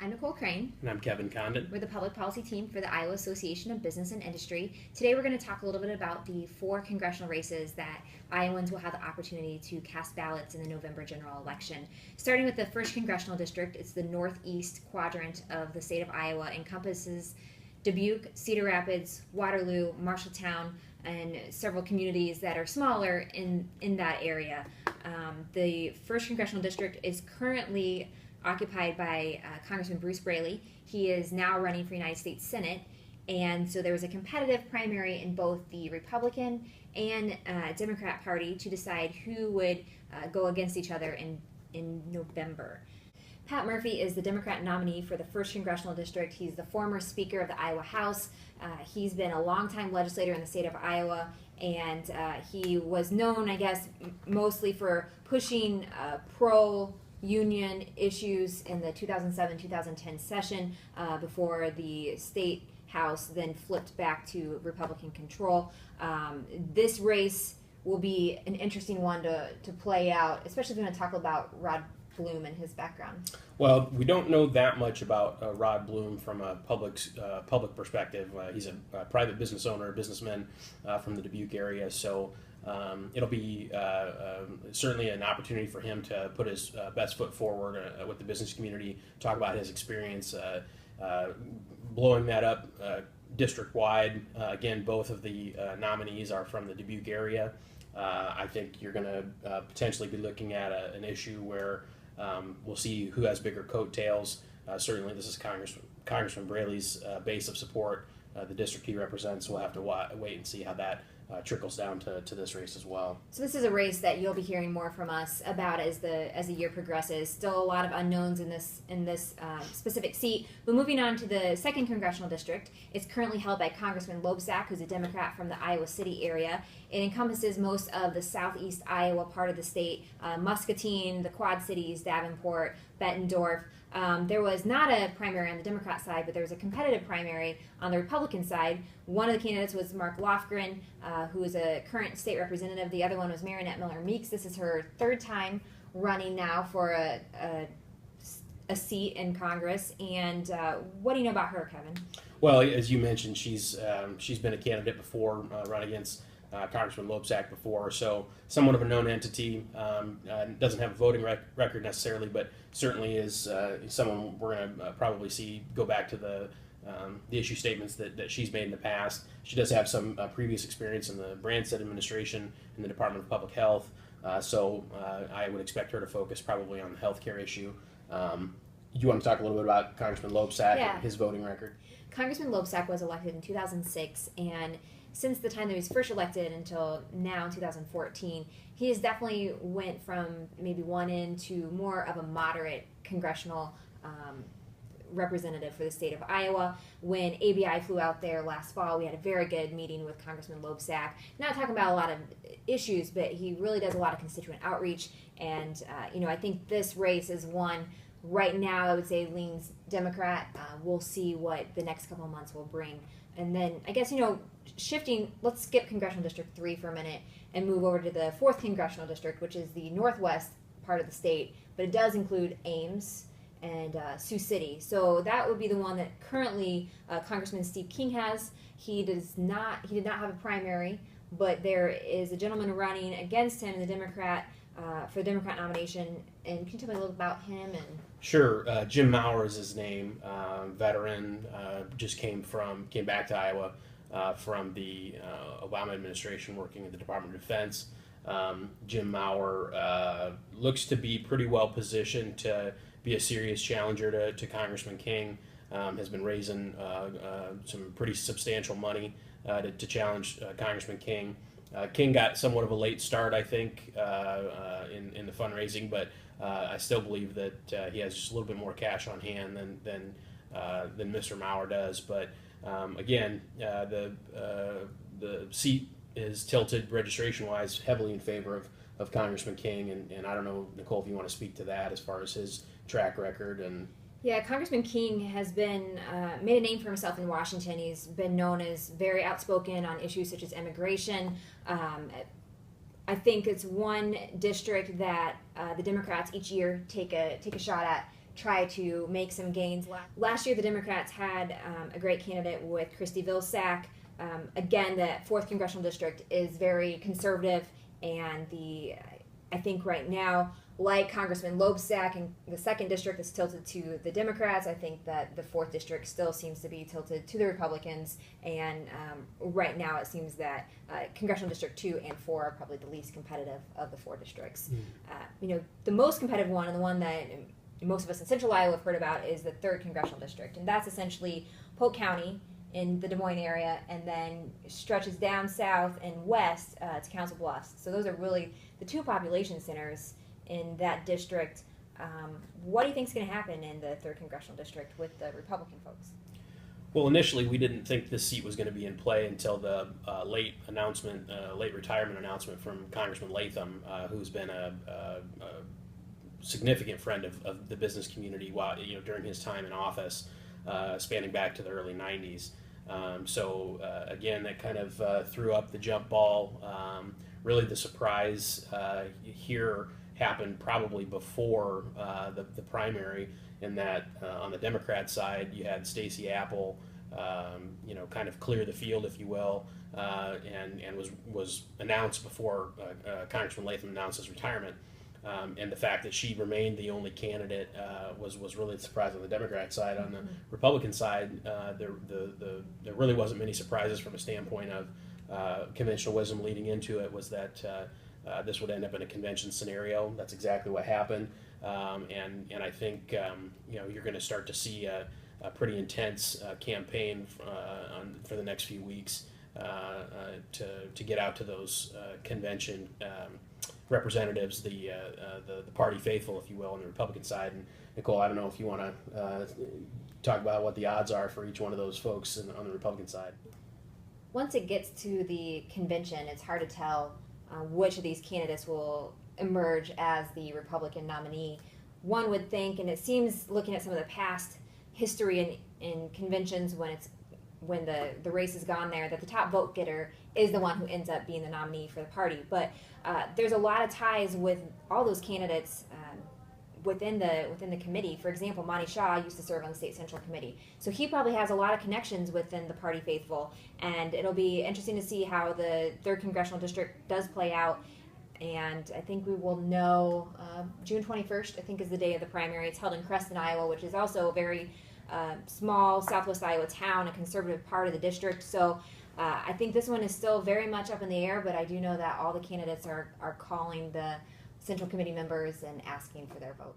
I'm Nicole Crane. And I'm Kevin Condon. We're the public policy team for the Iowa Association of Business and Industry. Today we're going to talk a little bit about the 4 congressional races that Iowans will have the opportunity to cast ballots in the November general election. Starting with the 1st congressional district, it's the northeast quadrant of the state of Iowa, encompasses Dubuque, Cedar Rapids, Waterloo, Marshalltown, and several communities that are smaller in that area. The 1st congressional district is currently occupied by Congressman Bruce Braley. He is now running for United States Senate, and so there was a competitive primary in both the Republican and Democrat Party to decide who would go against each other in November. Pat Murphy is the Democrat nominee for the 1st Congressional District. He's the former Speaker of the Iowa House. He's been a longtime legislator in the state of Iowa, and he was known, I guess, mostly for pushing pro-union issues in the 2007-2010 session before the state house then flipped back to Republican control. This race will be an interesting one to play out, especially if we're going to talk about Rod Bloom and his background. Well, we don't know that much about Rod Bloom from a public perspective. He's a private business owner, a businessman from the Dubuque area, so it'll be certainly an opportunity for him to put his best foot forward with the business community, talk about his experience blowing that up district-wide. Again, both of the nominees are from the Dubuque area. I think you're going to potentially be looking at an issue where we'll see who has bigger coattails. Certainly, this is Congressman Braley's base of support. The district he represents will have to wait and see how that trickles down to this race as well. So this is a race that you'll be hearing more from us about as the year progresses. Still a lot of unknowns in this specific seat. But moving on to the 2nd congressional district, it's currently held by Congressman Loebsack, who's a Democrat from the Iowa City area. It encompasses most of the southeast Iowa part of the state, Muscatine, the Quad Cities, Davenport, Bettendorf. There was not a primary on the Democrat side, but there was a competitive primary on the Republican side. One of the candidates was Mark Lofgren, who is a current state representative. The other one was Marinette Miller-Meeks. This is her 3rd time running now for a seat in Congress. And what do you know about her, Kevin? Well, as you mentioned, she's been a candidate before, run against Congressman Loebsack before, so somewhat of a known entity. Doesn't have a voting record necessarily, but certainly is someone we're going to probably see go back to the issue statements that she's made in the past. She does have some previous experience in the Branstad administration in the Department of Public Health, so I would expect her to focus probably on the healthcare issue. You want to talk a little bit about Congressman Loebsack and his voting record? Congressman Loebsack was elected in 2006, and since the time that he was first elected until now in 2014, he has definitely went from maybe one end to more of a moderate congressional representative for the state of Iowa. When ABI flew out there last fall, we had a very good meeting with Congressman Loebsack. Not talking about a lot of issues, but he really does a lot of constituent outreach. And I think this race is one right now I would say leans Democrat. We'll see what the next couple of months will bring. And then I guess shifting, let's skip Congressional District 3 for a minute and move over to the 4th Congressional District, which is the northwest part of the state, but it does include Ames and Sioux City. So that would be the one that currently Congressman Steve King has. He did not have a primary, but there is a gentleman running against him, the Democrat, for the Democrat nomination. And can you tell me a little about him? And Sure. Jim Maurer is his name. Veteran, just came back to Iowa from the Obama administration, working at the Department of Defense. Jim Maurer looks to be pretty well positioned to be a serious challenger to Congressman King. Has been raising some pretty substantial money to challenge Congressman King. King got somewhat of a late start, I think, in the fundraising, but I still believe that he has just a little bit more cash on hand than Mr. Maurer does. But again, the seat is tilted registration-wise heavily in favor of Congressman King, and I don't know, Nicole, if you want to speak to that as far as his track record and. Yeah, Congressman King has been made a name for himself in Washington. He's been known as very outspoken on issues such as immigration. I think it's one district that the Democrats each year take a shot at try to make some gains. Last year, the Democrats had a great candidate with Christy Vilsack. Again, the 4th Congressional District is very conservative, and I think right now, like Congressman Loebsack in the 2nd District is tilted to the Democrats, I think that the 4th District still seems to be tilted to the Republicans, and right now it seems that Congressional District 2 and 4 are probably the least competitive of the 4 districts. The most competitive one, and the one that most of us in Central Iowa have heard about, is the 3rd Congressional District, and that's essentially Polk County in the Des Moines area, and then stretches down south and west to Council Bluffs. So those are really the 2 population centers in that district. What do you think is going to happen in the 3rd Congressional District with the Republican folks? Well, initially we didn't think this seat was going to be in play until the late retirement announcement from Congressman Latham, who's been a significant friend of the business community while, during his time in office, spanning back to the early 90s. Again, that kind of threw up the jump ball. Really, the surprise here happened probably before the primary, in that on the Democrat side you had Stacey Apple, kind of clear the field, if you will, and was announced before Congressman Latham announced his retirement. And the fact that she remained the only candidate was really a surprise on the Democrat side. On the Republican side, there really wasn't many surprises from a standpoint of conventional wisdom leading into it, was that this would end up in a convention scenario. That's exactly what happened, and I think you're going to start to see a pretty intense campaign for the next few weeks to get out to those convention representatives, the party faithful, if you will, on the Republican side. And Nicole, I don't know if you want to talk about what the odds are for each one of those folks on the Republican side. Once it gets to the convention, it's hard to tell which of these candidates will emerge as the Republican nominee. One would think, and it seems, looking at some of the past history in conventions when the race has gone there, that the top vote getter is the one who ends up being the nominee for the party. But there's a lot of ties with all those candidates within the committee. For example, Monty Shaw used to serve on the State Central Committee, so he probably has a lot of connections within the party faithful, and it'll be interesting to see how the 3rd Congressional District does play out. And I think we will know June 21st, I think, is the day of the primary. It's held in Creston, Iowa, which is also a very small southwest Iowa town, a conservative part of the district. So I think this one is still very much up in the air, but I do know that all the candidates are calling the Central Committee members and asking for their vote.